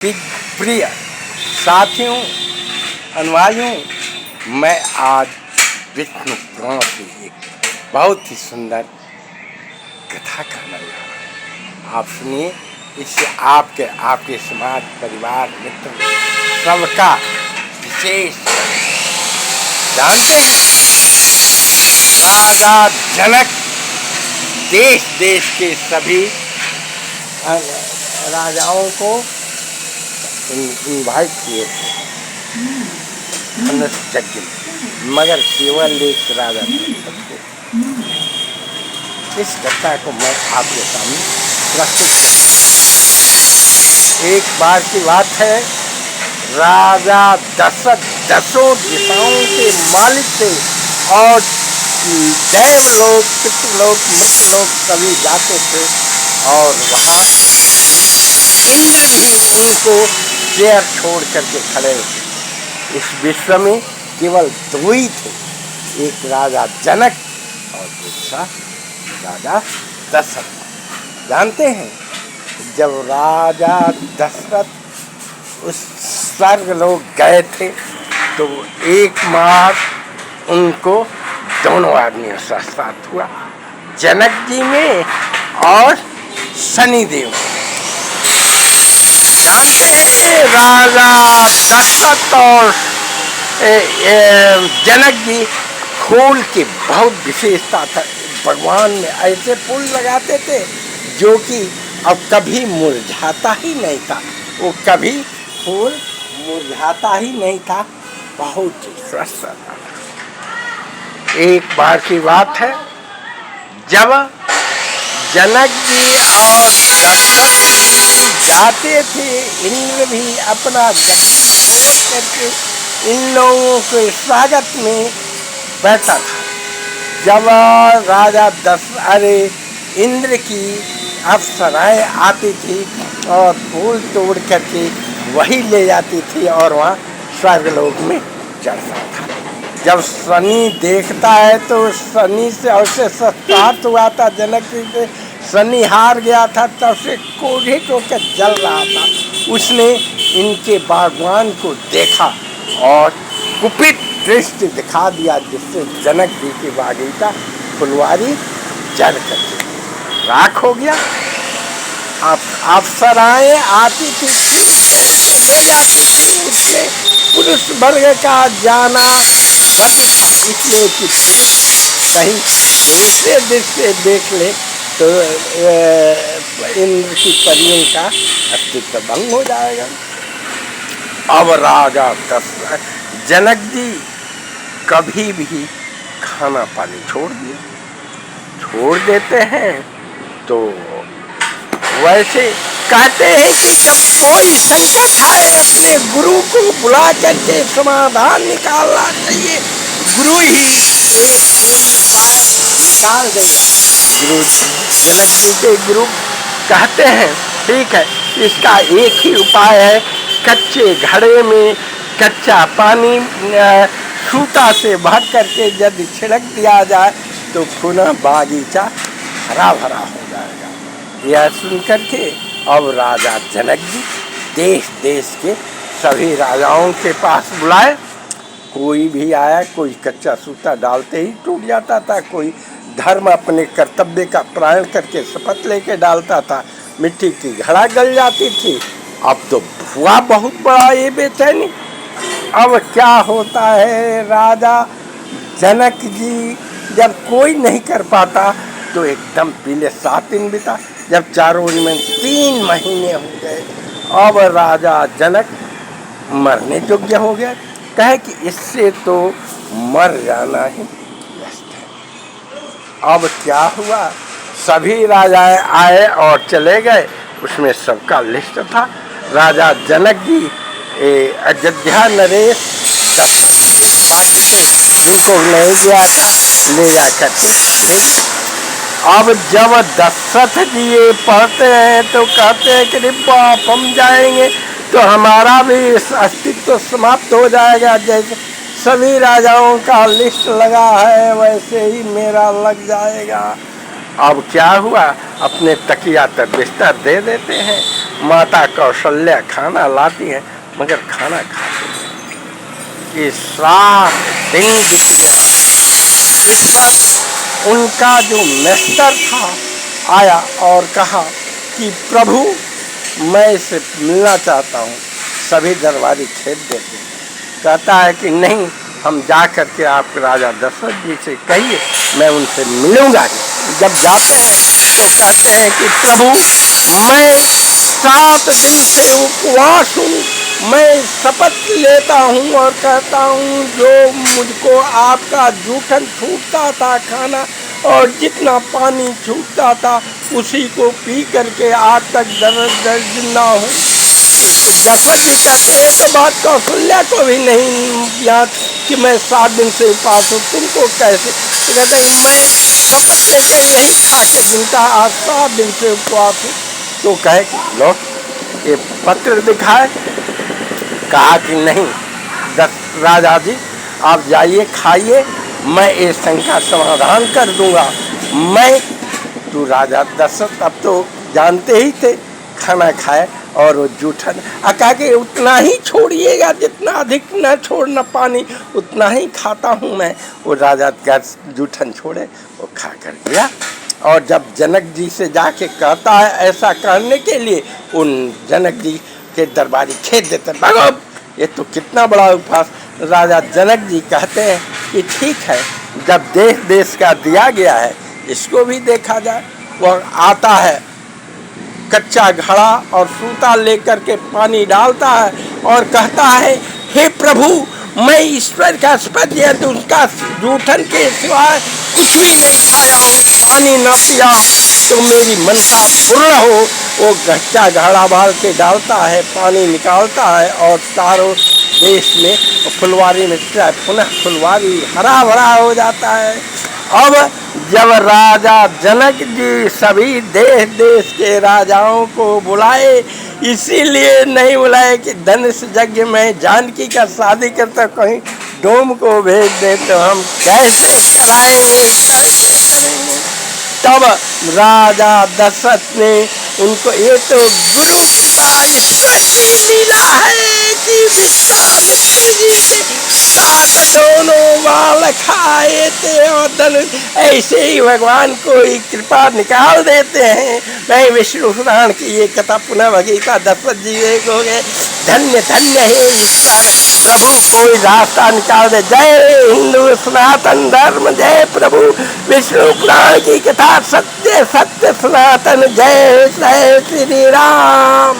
प्रिय साथियों, अनुयायियों, मैं आज विष्णु पुराण की एक बहुत ही सुंदर कथा कहना जा रहा हूँ। आप सुनिए, इससे आपके समाज, परिवार, मित्र सबका विशेष जानते हैं। राजा जनक देश देश के सभी राजाओं को इनवाइट किए थे धनुष यज्ञ में, मगर केवल एक राजा थे। इस घटना को मैं आपके सामने प्रस्तुत करता। एक बार की बात है, राजा दशरथ 10 दिशाओं के मालिक थे और देवलोक, पितृलोक, मृतलोक सभी जाते थे और वहाँ इंद्र भी उनको चेयर छोड़ करके खड़े थे। इस विश्व में केवल 2 ही थे, एक राजा जनक और दूसरा राजा दशरथ। जानते हैं, जब राजा दशरथ उस स्वर्गलोक गए थे तो एक मार उनको दोनों आदमियों से साथ हुआ, जनक जी में और शनिदेव। जानते हैं, राजा दशरथ और जनक जी फूल की बहुत विशेषता था। भगवान में ऐसे फूल लगाते थे जो कि अब कभी मुरझाता ही नहीं था। वो कभी फूल मुरझाता ही नहीं था, बहुत ही स्वस्थ था। एक बार की बात है, जब जनक जी और दशरथ जी जाते थे, इंद्र भी अपना गद्दी छोड़ करके इन लोगों के स्वागत में बैठा था। जब राजा इंद्र की अप्सराएं आती थी और फूल तोड़ करके वही ले जाती थी और वहाँ स्वर्गलोक में चढ़ता था। जब शनि देखता है तो शनि से अवश्य सत्पात हुआ था, जनक जी से शनि हार गया था, तब से क्रोधित होकर जल रहा था। उसने इनके बागवान को देखा और कुपित दृष्टि दिखा दिया, जिससे जनक जी की बागीचा फुलवारी जल करके राख हो गया। अप्सराएं आती थी, ले जाती थी। उसमें पुरुष वर्ग का जाना बंद था, इसलिए कि कहीं दूसरे दृष्टि देख ले तो इंद्र की परियों का अस्तित्व भंग हो जाएगा। अब राजा जनक जी कभी भी खाना पानी छोड़ देते हैं। तो वैसे कहते हैं कि जब कोई संकट आए, अपने गुरु को बुला करके समाधान निकालना चाहिए। गुरु ही एक कोई उपाय निकाल देगा। गुरु जनक जी के गुरु कहते हैं, ठीक है, इसका एक ही उपाय है, कच्चे घड़े में कच्चा पानी सूता से भर करके यदि छिड़क दिया जाए तो पुनः बागीचा हरा भरा हो जाएगा। यह सुन करके अब राजा जनक जी देश देश के सभी राजाओं के पास बुलाए। कोई भी आया, कोई कच्चा सूता डालते ही टूट जाता था, कोई धर्म अपने कर्तव्य का प्राण करके शपथ लेके डालता था, मिट्टी की घड़ा गल जाती थी। अब तो हुआ बहुत बड़ा ये बेचैनी। अब क्या होता है, राजा जनक जी जब कोई नहीं कर पाता तो एकदम पीले 7 दिन बिता। जब चारों में 3 महीने हो गए, अब राजा जनक मरने योग्य हो गया। कहे कि इससे तो मर जाना ही बेस्ट है। अब क्या हुआ, सभी राजाएं आए और चले गए, उसमें सबका लिस्ट था। राजा जनक जी अयोध्या नरेश दशरथ बाकी थे, जिनको नहीं गया था ले जा करके। अब जब दशरथ जी ये पढ़ते हैं तो कहते हैं कि बाप, हम जाएंगे तो हमारा भी अस्तित्व समाप्त हो जाएगा। जैसे सभी राजाओं का लिस्ट लगा है वैसे ही मेरा लग जाएगा। अब क्या हुआ, अपने तकिया पर बिस्तर दे देते हैं माता कौशल्या खाना लाती है मगर खाना खाते नहीं। ये 7 दिन बीत गया। इस पर उनका जो मेस्टर था आया और कहा कि प्रभु मैं इसे मिलना चाहता हूँ। सभी दरबारी खेत देते। कहता है कि नहीं, हम जा कर के आप राजा दशरथ जी से कहिए, मैं उनसे मिलूंगा। जब जाते हैं तो कहते हैं कि प्रभु मैं 7 दिन से उपवास हूँ, मैं शपथ लेता हूँ और कहता हूँ जो मुझको आपका जूठन छूटता था खाना और जितना पानी छूटता था उसी को पी करके आज तक जिंदा हूँ। दशरथ जी कहते हैं तो बात कौशल्या को भी नहीं याद कि मैं 7 दिन से उपवास हूँ, तुमको कैसे? तो कहते हैं मैं शपथ लेके नहीं खा के जिनका आज 7 दिन से उपवास हूँ। तो कहे कि लो ये पत्र दिखाए। कहा कि नहीं राजा जी आप जाइए खाइए, मैं ये शंका समाधान कर दूंगा। मैं तो राजा दशरथ अब तो जानते ही थे, खाना खाए और वो जूठन कहा कि उतना ही छोड़िएगा, जितना अधिक न छोड़ना पानी उतना ही खाता हूँ मैं। वो राजा का जूठन छोड़े, वो खा कर गया। और जब जनक जी से जाके कहता है ऐसा करने के लिए, उन जनक जी के दरबारी खेत देते भागो, ये तो कितना बड़ा उपवास। राजा जनक जी कहते हैं कि ठीक है, जब देश देश का दिया गया है इसको भी देखा जाए। वह आता है कच्चा घड़ा और सूता लेकर के पानी डालता है और कहता है हे प्रभु मैं ईश्वर का शपथ दिया तो उसका जूठन के सिवाय कुछ भी नहीं खाया हूँ, पानी न पिया तो मेरी मनसा पूर्ण हो। वो कच्चा घड़ा बाल के डालता है, पानी निकालता है और चारों देश में फुलवारी में पुनः फुलवारी हरा भरा हो जाता है। अब जब राजा जनक जी सभी देश देश के राजाओं को बुलाए, इसीलिए नहीं बुलाए कि धनुष यज्ञ में जानकी का शादी करता कहीं डोम को भेज दे तो हम कैसे कराएंगे, कैसे करेंगे। तब राजा दशरथ ने उनको, ये तो गुरु कृपा ईश्वर की लीला है कि विश्वामित्र जी के 7 दोनों बाल खाए थे और धनुष ऐसे ही भगवान कोई कृपा निकाल देते हैं। मैं विष्णु पुराण की ये कथा पुनः भगीता दशरथ जी हो गए। धन्य धन्य है ईश्वर, प्रभु कोई रास्ता निकाल दे। जय हिंदू सनातन धर्म, जय प्रभु विष्णु पुराण की कथा सत्य सत्य सनातन। जय जय श्री राम।